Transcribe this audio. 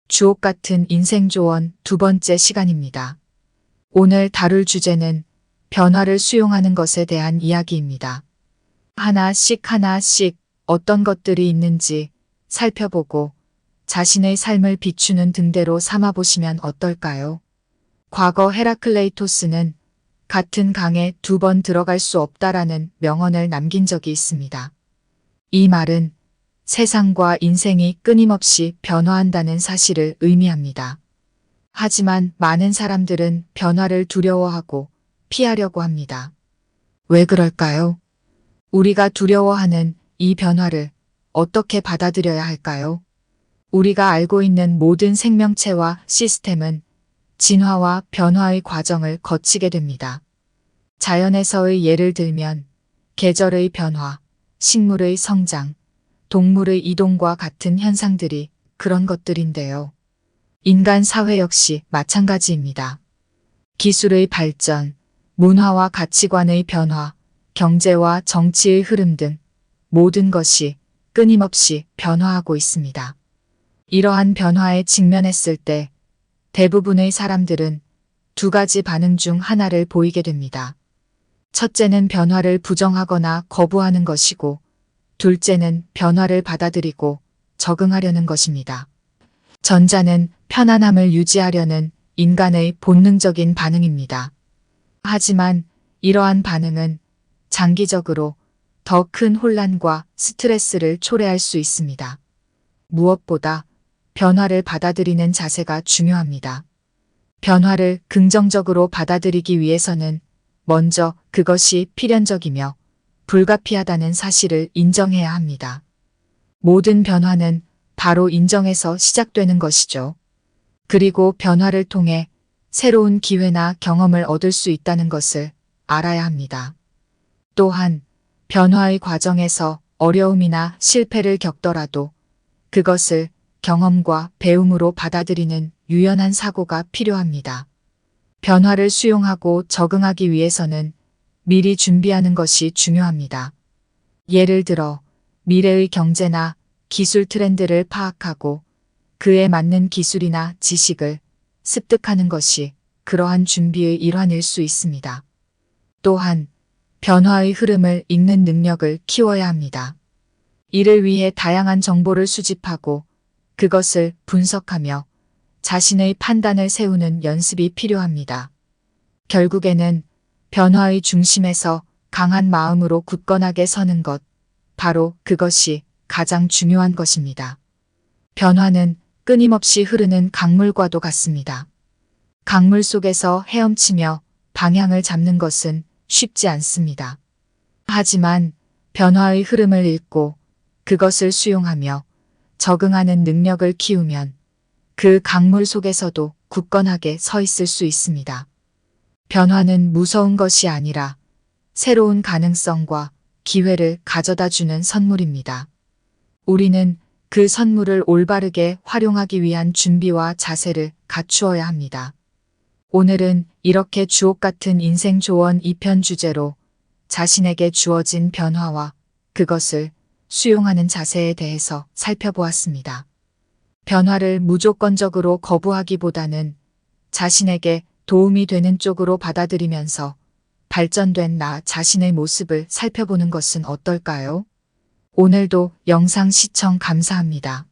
주옥 같은 인생 조언 두 번째 시간입니다. 오늘 다룰 주제는 변화를 수용하는 것에 대한 이야기입니다. 하나씩 어떤 것들이 있는지 살펴보고 자신의 삶을 비추는 등대로 삼아보시면 어떨까요? 과거 헤라클레이토스는 같은 강에 두 번 들어갈 수 없다라는 명언을 남긴 적이 있습니다. 이 말은 세상과 인생이 끊임없이 변화한다는 사실을 의미합니다. 하지만 많은 사람들은 변화를 두려워하고 피하려고 합니다. 왜 그럴까요? 우리가 두려워하는 이 변화를 어떻게 받아들여야 할까요? 우리가 알고 있는 모든 생명체와 시스템은 진화와 변화의 과정을 거치게 됩니다. 자연에서의 예를 들면 계절의 변화, 식물의 성장, 동물의 이동과 같은 현상들이 그런 것들인데요. 인간 사회 역시 마찬가지입니다. 기술의 발전, 문화와 가치관의 변화, 경제와 정치의 흐름 등 모든 것이 끊임없이 변화하고 있습니다. 이러한 변화에 직면했을 때 대부분의 사람들은 두 가지 반응 중 하나를 보이게 됩니다. 첫째는 변화를 부정하거나 거부하는 것이고, 둘째는 변화를 받아들이고 적응하려는 것입니다. 전자는 편안함을 유지하려는 인간의 본능적인 반응입니다. 하지만 이러한 반응은 장기적으로 더 큰 혼란과 스트레스를 초래할 수 있습니다. 무엇보다 변화를 받아들이는 자세가 중요합니다. 변화를 긍정적으로 받아들이기 위해서는 먼저 그것이 필연적이며 불가피하다는 사실을 인정해야 합니다. 모든 변화는 바로 인정에서 시작되는 것이죠. 그리고 변화를 통해 새로운 기회나 경험을 얻을 수 있다는 것을 알아야 합니다. 또한 변화의 과정에서 어려움이나 실패를 겪더라도 그것을 경험과 배움으로 받아들이는 유연한 사고가 필요합니다. 변화를 수용하고 적응하기 위해서는 미리 준비하는 것이 중요합니다. 예를 들어 미래의 경제나 기술 트렌드를 파악하고 그에 맞는 기술이나 지식을 습득하는 것이 그러한 준비의 일환일 수 있습니다. 또한 변화의 흐름을 읽는 능력을 키워야 합니다. 이를 위해 다양한 정보를 수집하고 그것을 분석하며 자신의 판단을 세우는 연습이 필요합니다. 결국에는 변화의 중심에서 강한 마음으로 굳건하게 서는 것, 바로 그것이 가장 중요한 것입니다. 변화는 끊임없이 흐르는 강물과도 같습니다. 강물 속에서 헤엄치며 방향을 잡는 것은 쉽지 않습니다. 하지만 변화의 흐름을 읽고 그것을 수용하며 적응하는 능력을 키우면 그 강물 속에서도 굳건하게 서 있을 수 있습니다. 변화는 무서운 것이 아니라 새로운 가능성과 기회를 가져다주는 선물입니다. 우리는 그 선물을 올바르게 활용하기 위한 준비와 자세를 갖추어야 합니다. 오늘은 이렇게 주옥 같은 인생 조언 2편 주제로 자신에게 주어진 변화와 그것을 수용하는 자세에 대해서 살펴보았습니다. 변화를 무조건적으로 거부하기보다는 자신에게 도움이 되는 쪽으로 받아들이면서 발전된 나 자신의 모습을 살펴보는 것은 어떨까요? 오늘도 영상 시청 감사합니다.